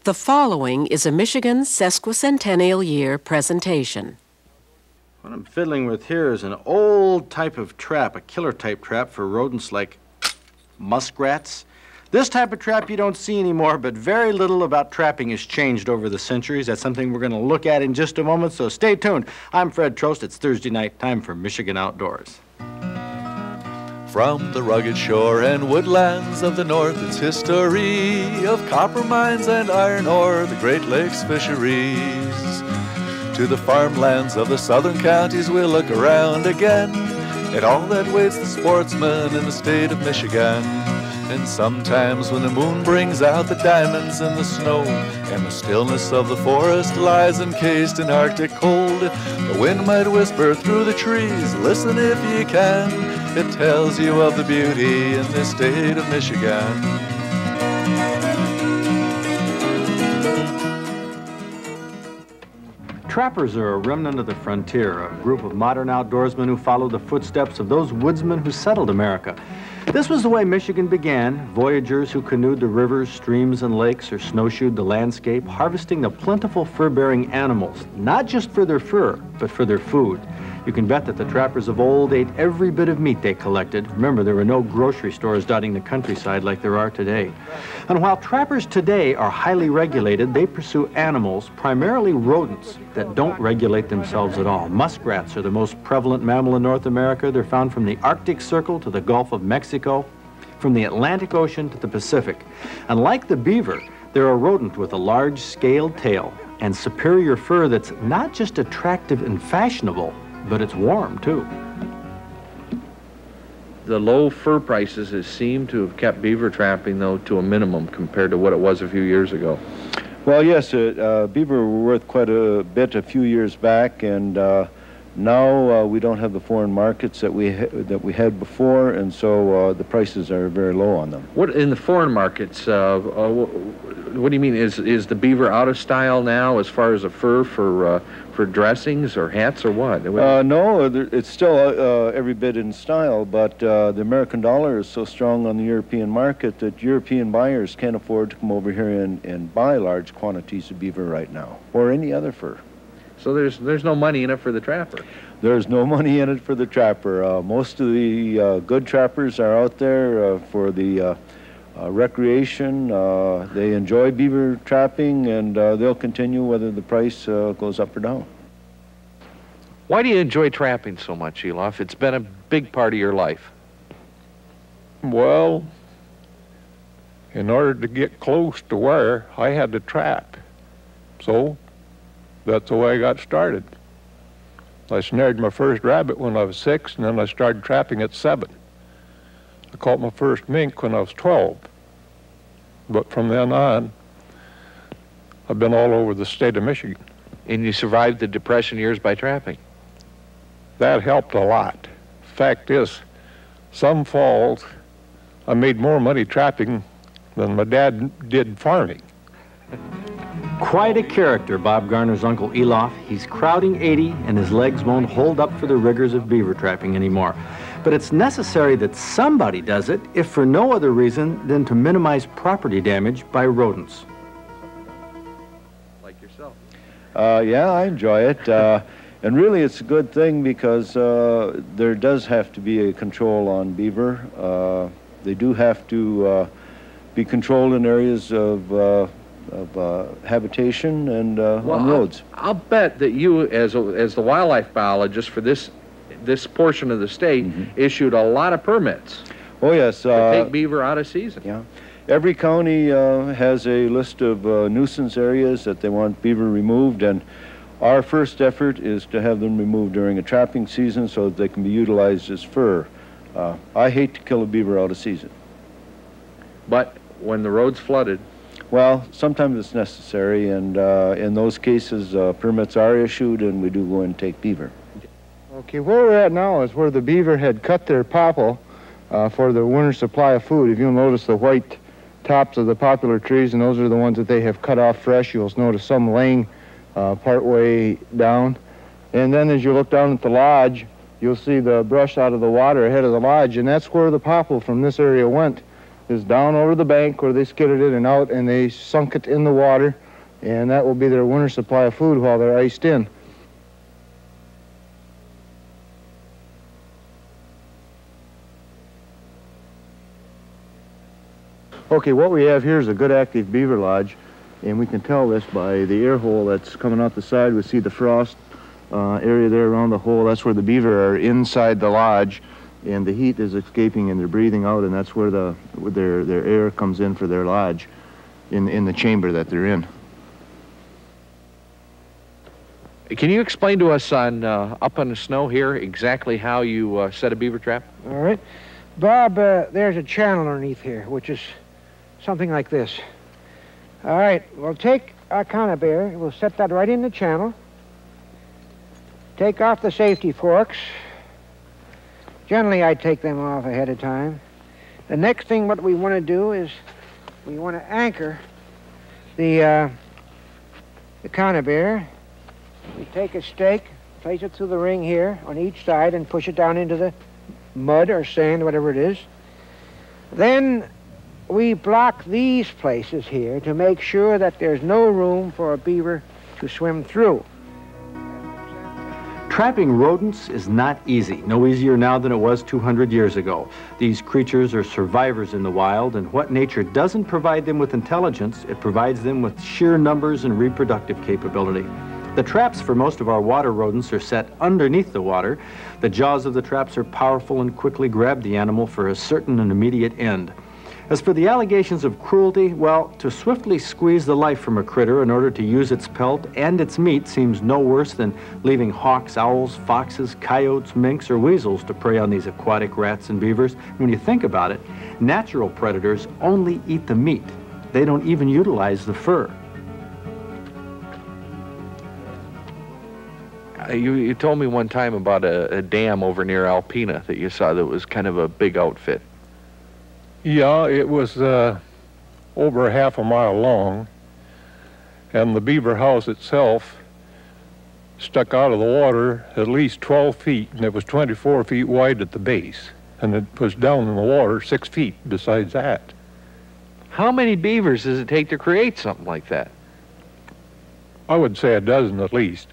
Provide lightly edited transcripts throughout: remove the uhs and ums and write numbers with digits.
The following is a Michigan sesquicentennial year presentation. What I'm fiddling with here is an old type of trap, a killer type trap for rodents like muskrats. This type of trap you don't see anymore, but very little about trapping has changed over the centuries. That's something we're going to look at in just a moment, so stay tuned. I'm Fred Trost. It's Thursday night, time for Michigan Outdoors. From the rugged shore and woodlands of the north, its history of copper mines and iron ore, the Great Lakes fisheries. To the farmlands of the southern counties we'll look around again, at all that waits the sportsman in the state of Michigan. And sometimes when the moon brings out the diamonds in the snow, and the stillness of the forest lies encased in Arctic cold, the wind might whisper through the trees, listen if you can, it tells you of the beauty in this state of Michigan. Trappers are a remnant of the frontier, a group of modern outdoorsmen who followed the footsteps of those woodsmen who settled America. This was the way Michigan began, voyagers who canoed the rivers, streams, and lakes, or snowshoed the landscape, harvesting the plentiful fur-bearing animals, not just for their fur, but for their food. You can bet that the trappers of old ate every bit of meat they collected. Remember, there were no grocery stores dotting the countryside like there are today. And while trappers today are highly regulated, they pursue animals, primarily rodents, that don't regulate themselves at all. Muskrats are the most prevalent mammal in North America. They're found from the Arctic Circle to the Gulf of Mexico, from the Atlantic Ocean to the Pacific. And like the beaver, they're a rodent with a large scaled tail and superior fur that's not just attractive and fashionable, but it's warm, too. The low fur prices seem to have kept beaver trapping, though, to a minimum compared to what it was a few years ago. Well, yes, beaver were worth quite a bit a few years back, and now we don't have the foreign markets that we had before, and so the prices are very low on them. What in the foreign markets? What do you mean? Is the beaver out of style now as far as a fur for dressings or hats or what? No, it's still every bit in style, but the American dollar is so strong on the European market that European buyers can't afford to come over here and buy large quantities of beaver right now, or any other fur. So there's no money in it for the trapper. There's no money in it for the trapper. Most of the good trappers are out there for the recreation. They enjoy beaver trapping, and they'll continue whether the price goes up or down. Why do you enjoy trapping so much, Elof? It's been a big part of your life. Well, in order to get close to where I had to trap, so that's the way I got started. I snared my first rabbit when I was 6, and then I started trapping at 7. I caught my first mink when I was 12. But from then on, I've been all over the state of Michigan. And you survived the Depression years by trapping? That helped a lot. Fact is, some falls, I made more money trapping than my dad did farming. Quite a character, Bob Garner's Uncle Elof. He's crowding 80, and his legs won't hold up for the rigors of beaver trapping anymore. But it's necessary that somebody does it, if for no other reason than to minimize property damage by rodents. Like yourself. Yeah, I enjoy it. And really it's a good thing because there does have to be a control on beaver. They do have to be controlled in areas of habitation and on roads. I'll bet that you, as the wildlife biologist for this portion of the state, issued a lot of permits. Oh yes. To take beaver out of season. Yeah. Every county has a list of nuisance areas that they want beaver removed, and our first effort is to have them removed during a trapping season so that they can be utilized as fur. I hate to kill a beaver out of season. But when the road's flooded? Well, sometimes it's necessary, and in those cases, permits are issued, and we do go in and take beaver. Okay, where we're at now is where the beaver had cut their popple for the winter supply of food. If you'll notice the white tops of the poplar trees, and those are the ones that they have cut off fresh. You'll notice some laying part way down. And then as you look down at the lodge, you'll see the brush out of the water ahead of the lodge, and that's where the popple from this area went is down over the bank where they skidded it and out, and they sunk it in the water, and that will be their winter supply of food while they're iced in. Okay, what we have here is a good active beaver lodge, and we can tell this by the air hole that's coming out the side. We see the frost area there around the hole. That's where the beaver are inside the lodge, and the heat is escaping and they're breathing out, and that's where their air comes in for their lodge in the chamber that they're in. Can you explain to us on up on the snow here exactly how you set a beaver trap? All right. Bob, there's a channel underneath here, which is something like this. All right, we'll take our conibear, we'll set that right in the channel. Take off the safety forks. Generally, I take them off ahead of time. The next thing what we want to do is we want to anchor the conibear. We take a stake, place it through the ring here on each side and push it down into the mud or sand, whatever it is. Then we block these places here to make sure that there's no room for a beaver to swim through. Trapping rodents is not easy, no easier now than it was 200 years ago. These creatures are survivors in the wild, and what nature doesn't provide them with intelligence, it provides them with sheer numbers and reproductive capability. The traps for most of our water rodents are set underneath the water. The jaws of the traps are powerful and quickly grab the animal for a certain and immediate end. As for the allegations of cruelty, well, to swiftly squeeze the life from a critter in order to use its pelt and its meat seems no worse than leaving hawks, owls, foxes, coyotes, minks, or weasels to prey on these aquatic rats and beavers. When you think about it, natural predators only eat the meat. They don't even utilize the fur. You told me one time about a dam over near Alpena that you saw that was kind of a big outfit. Yeah, it was over half a mile long, and the beaver house itself stuck out of the water at least 12 feet, and it was 24 feet wide at the base, and it was down in the water 6 feet besides that. How many beavers does it take to create something like that? I would say a dozen at least.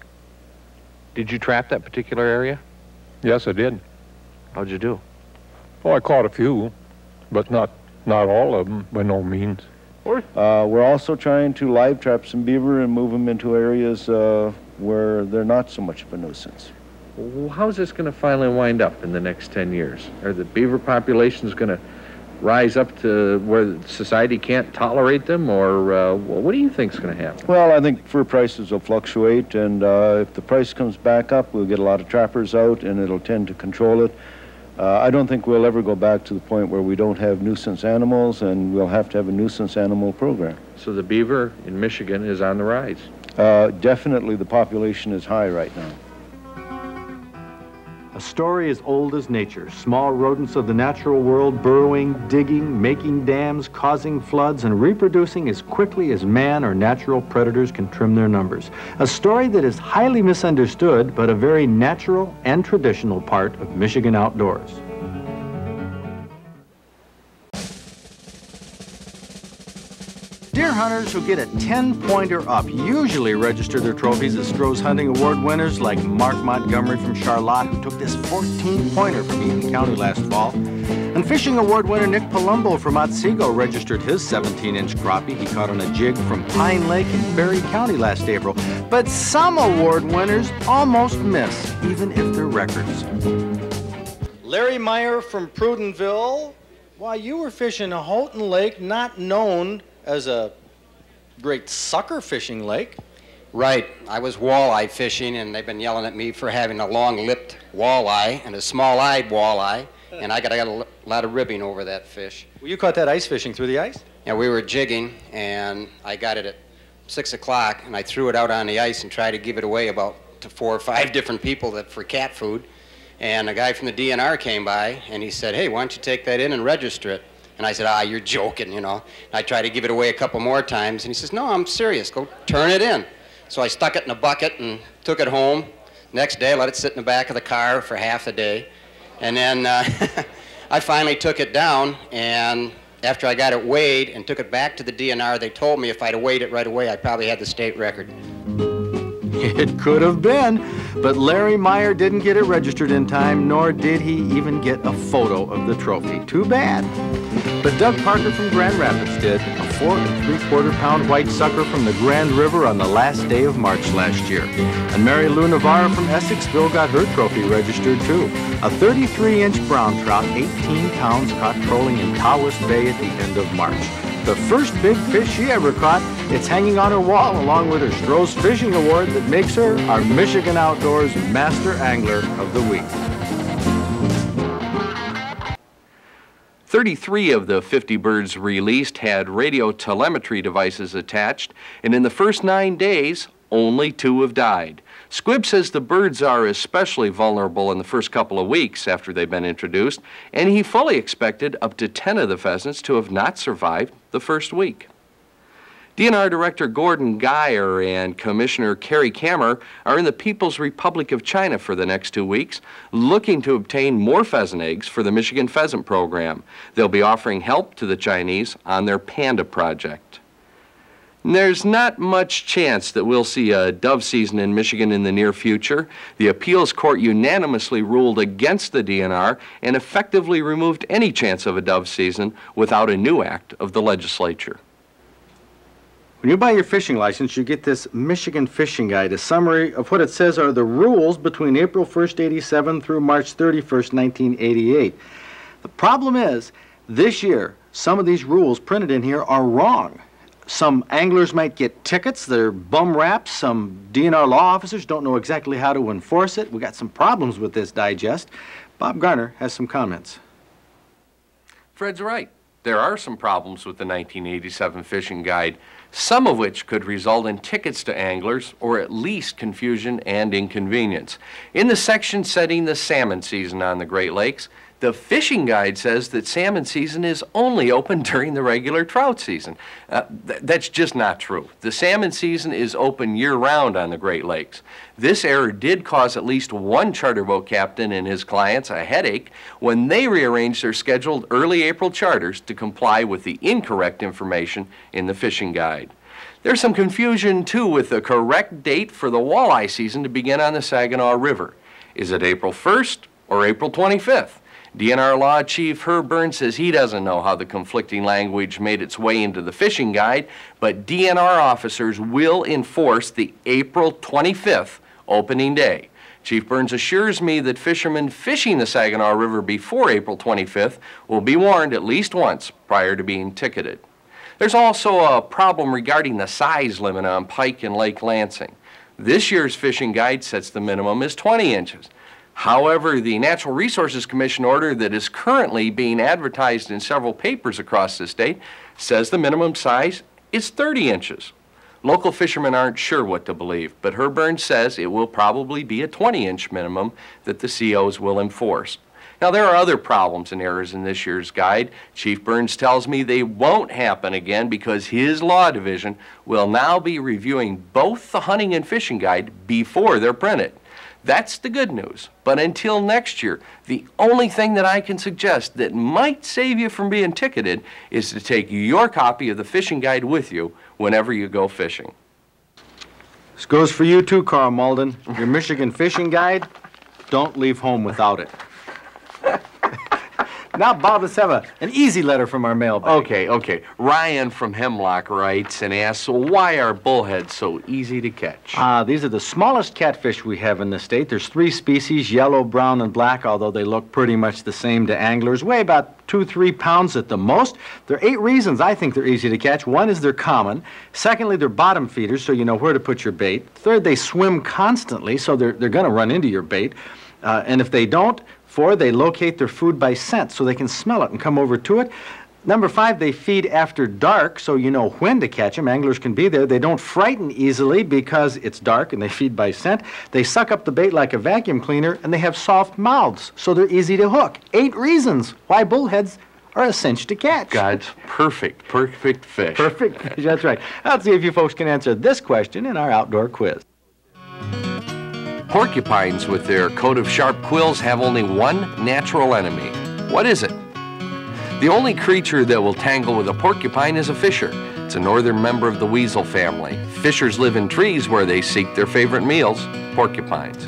Did you trap that particular area? Yes, I did. How'd you do? Oh, I caught a few, but not all of them, by no means. We're also trying to live trap some beaver and move them into areas where they're not so much of a nuisance. Well, how's this going to finally wind up in the next 10 years? Are the beaver populations going to rise up to where society can't tolerate them, or what do you think is going to happen? Well, I think fur prices will fluctuate, and if the price comes back up, we'll get a lot of trappers out, and it'll tend to control it. I don't think we'll ever go back to the point where we don't have nuisance animals, and we'll have to have a nuisance animal program. So the beaver in Michigan is on the rise? Definitely the population is high right now. A story as old as nature. Small rodents of the natural world burrowing, digging, making dams, causing floods, and reproducing as quickly as man or natural predators can trim their numbers. A story that is highly misunderstood, but a very natural and traditional part of Michigan outdoors. Deer hunters who get a 10-pointer up usually register their trophies as Stroh's Hunting Award winners, like Mark Montgomery from Charlotte, who took this 14-pointer from Eaton County last fall. And Fishing Award winner Nick Palumbo from Otsego registered his 17-inch crappie he caught on a jig from Pine Lake in Berry County last April. But some award winners almost miss, even if they're records. Larry Meyer from Prudenville, while you were fishing a Houghton Lake not known as a great sucker fishing lake. Right. I was walleye fishing, and they've been yelling at me for having a long-lipped walleye and a small-eyed walleye, and I got a lot of ribbing over that fish. Well, you caught that ice fishing through the ice? Yeah, we were jigging, and I got it at 6 o'clock, and I threw it out on the ice and tried to give it away about to 4 or 5 different people for cat food. And a guy from the DNR came by, and he said, "Hey, why don't you take that in and register it?" And I said, "You're joking, you know." And I tried to give it away a couple more times, and he says, "No, I'm serious. Go turn it in." So I stuck it in a bucket and took it home. Next day, I let it sit in the back of the car for half a day. And then I finally took it down, and after I got it weighed and took it back to the DNR, they told me if I'd have weighed it right away, I probably had the state record. It could have been, but Larry Meyer didn't get it registered in time, nor did he even get a photo of the trophy. Too bad. But Doug Parker from Grand Rapids did, a 4 3/4 pound white sucker from the Grand River on the last day of March last year. And Mary Lou Navarro from Essexville got her trophy registered too. A 33-inch brown trout, 18 pounds, caught trolling in Tawas Bay at the end of March. The first big fish she ever caught. It's hanging on her wall along with her Trost Fishing Award that makes her our Michigan Outdoors Master Angler of the Week. 33 of the 50 birds released had radio telemetry devices attached, and in the first 9 days, only 2 have died. Squibb says the birds are especially vulnerable in the first couple of weeks after they've been introduced, and he fully expected up to 10 of the pheasants to have not survived the first week. DNR Director Gordon Geyer and Commissioner Kerry Kammer are in the People's Republic of China for the next 2 weeks, looking to obtain more pheasant eggs for the Michigan Pheasant Program. They'll be offering help to the Chinese on their Panda project. There's not much chance that we'll see a dove season in Michigan in the near future. The appeals court unanimously ruled against the DNR and effectively removed any chance of a dove season without a new act of the legislature. When you buy your fishing license, you get this Michigan Fishing Guide, a summary of what it says are the rules between April 1st, 87 through March 31st, 1988. The problem is, this year, some of these rules printed in here are wrong. Some anglers might get tickets, they're bum raps. Some DNR law officers don't know exactly how to enforce it. We got some problems with this digest. Bob Garner has some comments. Fred's right. There are some problems with the 1987 Fishing Guide, some of which could result in tickets to anglers or at least confusion and inconvenience. In the section setting the salmon season on the Great Lakes, the fishing guide says that salmon season is only open during the regular trout season. That's just not true. The salmon season is open year-round on the Great Lakes. This error did cause at least one charter boat captain and his clients a headache when they rearranged their scheduled early April charters to comply with the incorrect information in the fishing guide. There's some confusion, too, with the correct date for the walleye season to begin on the Saginaw River. Is it April 1st or April 25th? DNR Law Chief Herb Burns says he doesn't know how the conflicting language made its way into the fishing guide, but DNR officers will enforce the April 25th opening day. Chief Burns assures me that fishermen fishing the Saginaw River before April 25th will be warned at least once prior to being ticketed. There's also a problem regarding the size limit on pike in Lake Lansing. This year's fishing guide sets the minimum as 20 inches. However, the Natural Resources Commission order that is currently being advertised in several papers across the state says the minimum size is 30 inches. Local fishermen aren't sure what to believe, but Herb Burns says it will probably be a 20-inch minimum that the COs will enforce. Now, there are other problems and errors in this year's guide. Chief Burns tells me they won't happen again because his law division will now be reviewing both the hunting and fishing guide before they're printed. That's the good news. But until next year, the only thing that I can suggest that might save you from being ticketed is to take your copy of the fishing guide with you whenever you go fishing. This goes for you too, Carl Malden. Your Michigan Fishing Guide, don't leave home without it. Now, Bob, let's have an easy letter from our mailbag. Okay. Ryan from Hemlock writes and asks, why are bullheads so easy to catch? These are the smallest catfish we have in the state. There's 3 species, yellow, brown, and black, although they look pretty much the same to anglers. Weigh about 2-3 pounds at the most. There are 8 reasons I think they're easy to catch. One is they're common. Secondly, they're bottom feeders, so you know where to put your bait. Third, they swim constantly, so they're going to run into your bait. And if they don't, 4, they locate their food by scent, so they can smell it and come over to it. Number 5, they feed after dark, so you know when to catch them. Anglers can be there. They don't frighten easily because it's dark and they feed by scent. They suck up the bait like a vacuum cleaner, and they have soft mouths, so they're easy to hook. 8 reasons why bullheads are a cinch to catch. God's perfect fish. Perfect fish, that's right. Let's see if you folks can answer this question in our outdoor quiz. Porcupines with their coat of sharp quills have only one natural enemy. What is it? The only creature that will tangle with a porcupine is a fisher. It's a northern member of the weasel family. Fishers live in trees where they seek their favorite meals, porcupines.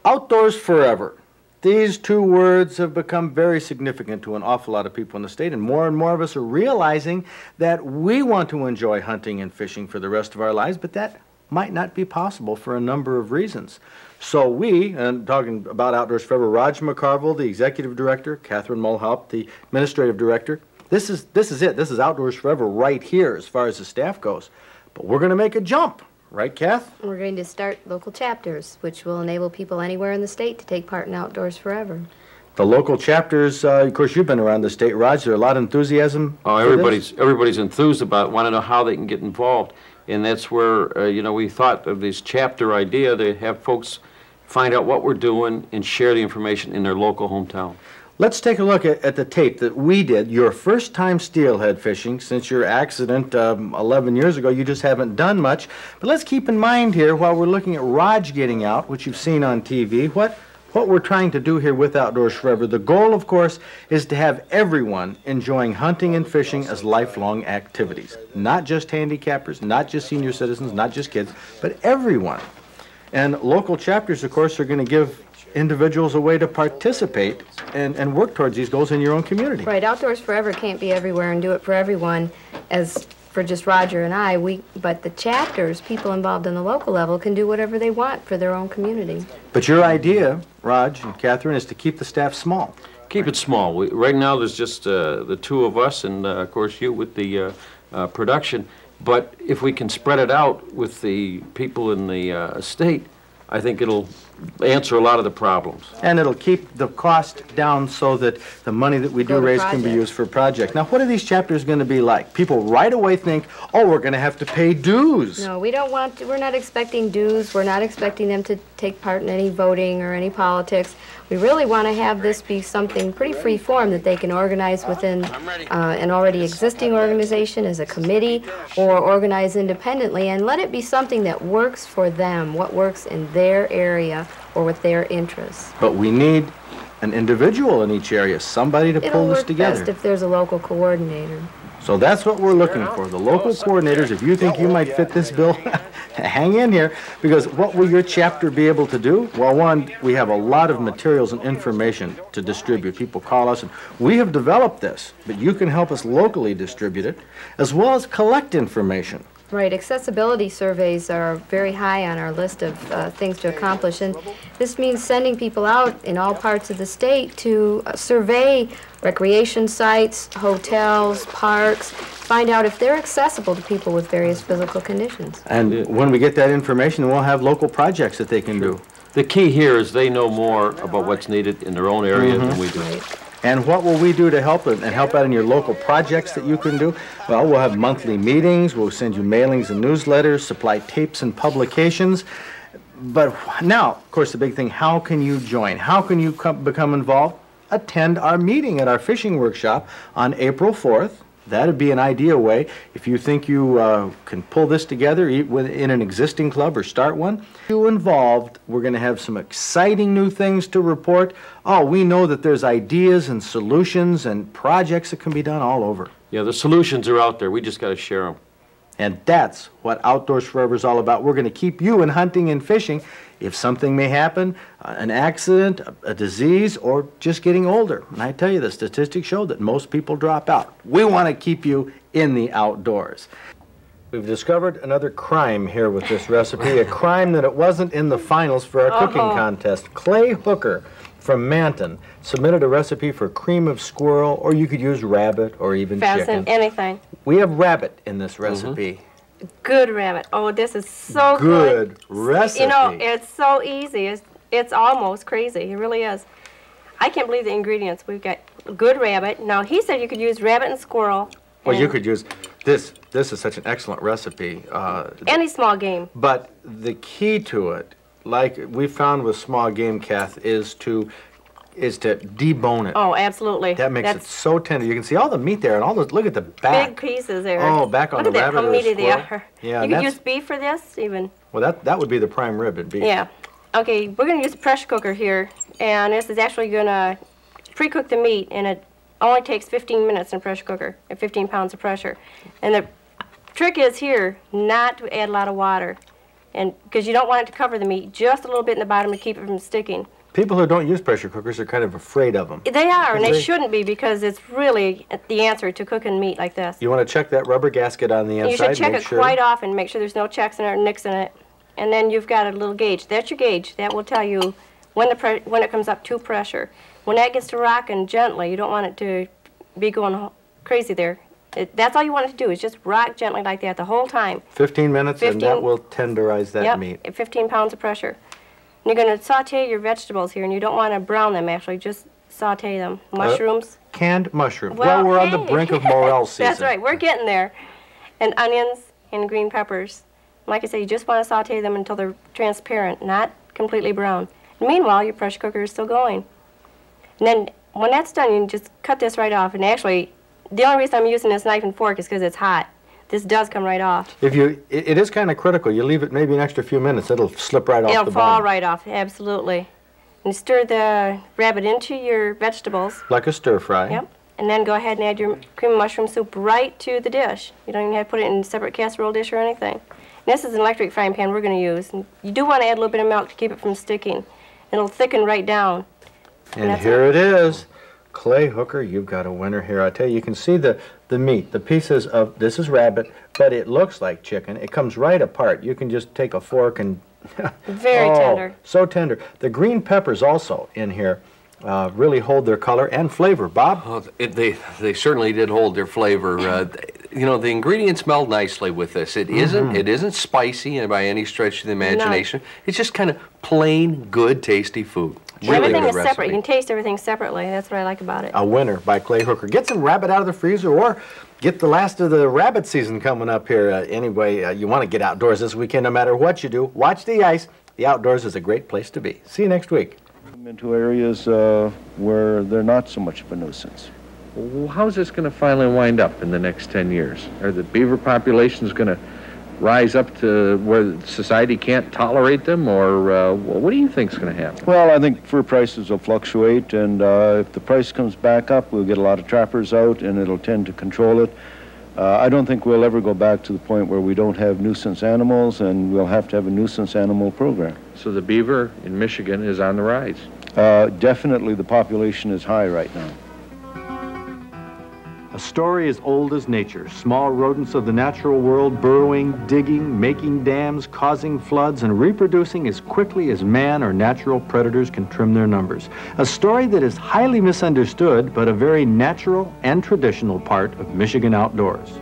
Outdoors forever. These two words have become very significant to an awful lot of people in the state, and more of us are realizing that we want to enjoy hunting and fishing for the rest of our lives, but that might not be possible for a number of reasons. So we, and talking about Outdoors Forever, Roger McCarville, the executive director, Catherine Mulhaupt, the administrative director, this is it. This is Outdoors Forever right here as far as the staff goes. But we're going to make a jump. Right, Kath? We're going to start local chapters, which will enable people anywhere in the state to take part in Outdoors Forever. The local chapters, of course, you've been around the state, Roger. There's a lot of enthusiasm. Oh, everybody's enthused about it, want to know how they can get involved. And that's where, you know, we thought of this chapter idea to have folks find out what we're doing and share the information in their local hometown. Let's take a look at the tape that we did. Your first time steelhead fishing since your accident 11 years ago. You just haven't done much. But let's keep in mind here, while we're looking at Raj getting out, which you've seen on TV, what we're trying to do here with Outdoors Forever. The goal, of course, is to have everyone enjoying hunting and fishing as lifelong activities. Not just handicappers, not just senior citizens, not just kids, but everyone. And local chapters, of course, are going to give individuals a way to participate and work towards these goals in your own community. Right, Outdoors Forever can't be everywhere and do it for everyone as for just Roger and I. But the chapters, people involved in the local level, can do whatever they want for their own community. But your idea, Raj and Catherine, is to keep the staff small. Keep it small. Right now there's just the two of us and, of course, you with the production. But if we can spread it out with the people in the state, I think it'll answer a lot of the problems. And it'll keep the cost down so that the money that we do raise can be used for projects. Now, what are these chapters going to be like? People right away think, oh, we're going to have to pay dues. No, we don't want to. We're not expecting dues. We're not expecting them to take part in any voting or any politics. We really want to have this be something pretty free form that they can organize within an already existing organization as a committee or organize independently, and let it be something that works for them, what works in their area or with their interests. But we need an individual in each area, somebody to pull this together. It'll work best if there's a local coordinator. So that's what we're looking for, the local coordinators. If you think you might fit this bill, hang in here, because what will your chapter be able to do? Well, one, we have a lot of materials and information to distribute. People call us, and we have developed this, but you can help us locally distribute it, as well as collect information. Right, accessibility surveys are very high on our list of things to accomplish, and this means sending people out in all parts of the state to survey recreation sites, hotels, parks, find out if they're accessible to people with various physical conditions. And when we get that information, we'll have local projects that they can do. The key here is they know more about what's needed in their own area than we do. Right. And what will we do to help it and help out in your local projects that you can do? Well, we'll have monthly meetings, we'll send you mailings and newsletters, supply tapes and publications. But now, of course, the big thing, how can you join? How can you become involved? Attend our meeting at our fishing workshop on April 4th. That'd be an ideal way. If you think you can pull this together in an existing club or start one, if you're involved, we're going to have some exciting new things to report. Oh, we know that there's ideas and solutions and projects that can be done all over. Yeah, the solutions are out there. We just got to share them. And that's what Outdoors Forever is all about. We're going to keep you in hunting and fishing if something may happen, an accident, a disease, or just getting older. And I tell you, the statistics show that most people drop out. We want to keep you in the outdoors. We've discovered another crime here with this recipe, a crime that it wasn't in the finals for our cooking contest. Clay Hooker from Manton submitted a recipe for cream of squirrel, or you could use rabbit or even chicken. Anything. We have rabbit in this recipe. Good rabbit. Oh, this is so good recipe. You know, it's so easy. It's almost crazy. It really is. I can't believe the ingredients. We've got good rabbit. Now, he said you could use rabbit and squirrel. Well, you could use this. This is such an excellent recipe. Any small game. But the key to it, like we found with small game, Kath, is to debone it. Oh, absolutely. That makes it so tender. You can see all the meat there and all those. Look at the back. Big pieces there. Oh, back on the rabbit. Look at how meaty they are. Yeah, you could use beef for this, even. Well, that would be the prime rib. It'd be. Yeah. Okay, we're going to use a pressure cooker here, and this is actually going to pre-cook the meat, and it only takes 15 minutes in a pressure cooker at 15 pounds of pressure. And the trick is here not to add a lot of water, and because you don't want it to cover the meat, just a little bit in the bottom to keep it from sticking. People who don't use pressure cookers are kind of afraid of them. They are, and they shouldn't be, because it's really the answer to cooking meat like this. You want to check that rubber gasket on the inside. You should check it quite often, make sure there's no checks in it or nicks in it. And then you've got a little gauge. That's your gauge. That will tell you when it comes up to pressure. When that gets to rocking gently, you don't want it to be going crazy there. That's all you want it to do, is just rock gently like that the whole time. 15 minutes, 15, and that will tenderize that meat. Yep, 15 pounds of pressure. And you're going to saute your vegetables here, and you don't want to brown them, actually. Just saute them. Mushrooms. Canned mushrooms. Well, we're on the brink of morel season. That's right. We're getting there. And onions and green peppers. Like I said, you just want to saute them until they're transparent, not completely brown. And meanwhile, your pressure cooker is still going. And then when that's done, you can just cut this right off. And actually, the only reason I'm using this knife and fork is because it's hot. This does come right off. It is kind of critical. You leave it maybe an extra few minutes, it'll slip right off the bone. It'll fall right off, absolutely. And stir the rabbit into your vegetables. Like a stir fry. Yep. And then go ahead and add your cream of mushroom soup right to the dish. You don't even have to put it in a separate casserole dish or anything. And this is an electric frying pan we're going to use. And you do want to add a little bit of milk to keep it from sticking. It'll thicken right down. And here it is. Clay Hooker, you've got a winner here. I tell you, you can see the meat, the pieces of, this is rabbit, but it looks like chicken. It comes right apart. You can just take a fork and... Very tender. So tender. The green peppers also in here really hold their color and flavor. Bob? Oh, they certainly did hold their flavor. You know, the ingredients meld nicely with this. It isn't spicy by any stretch of the imagination. No. It's just kind of plain, good, tasty food. Really everything is recipe. Separate. You can taste everything separately. That's what I like about it. A winner by Clay Hooker. Get some rabbit out of the freezer, or get the last of the rabbit season coming up here. Anyway, you want to get outdoors this weekend no matter what you do. Watch the ice. The outdoors is a great place to be. See you next week. Into areas where they're not so much of a nuisance. Well, how's this going to finally wind up in the next 10 years? Are the beaver populations going to rise up to where society can't tolerate them, or what do you think is going to happen? Well, I think fur prices will fluctuate, and if the price comes back up, we'll get a lot of trappers out, and it'll tend to control it. I don't think we'll ever go back to the point where we don't have nuisance animals, and we'll have to have a nuisance animal program. So the beaver in Michigan is on the rise? Definitely the population is high right now. A story as old as nature. Small rodents of the natural world burrowing, digging, making dams, causing floods, and reproducing as quickly as man or natural predators can trim their numbers. A story that is highly misunderstood, but a very natural and traditional part of Michigan outdoors.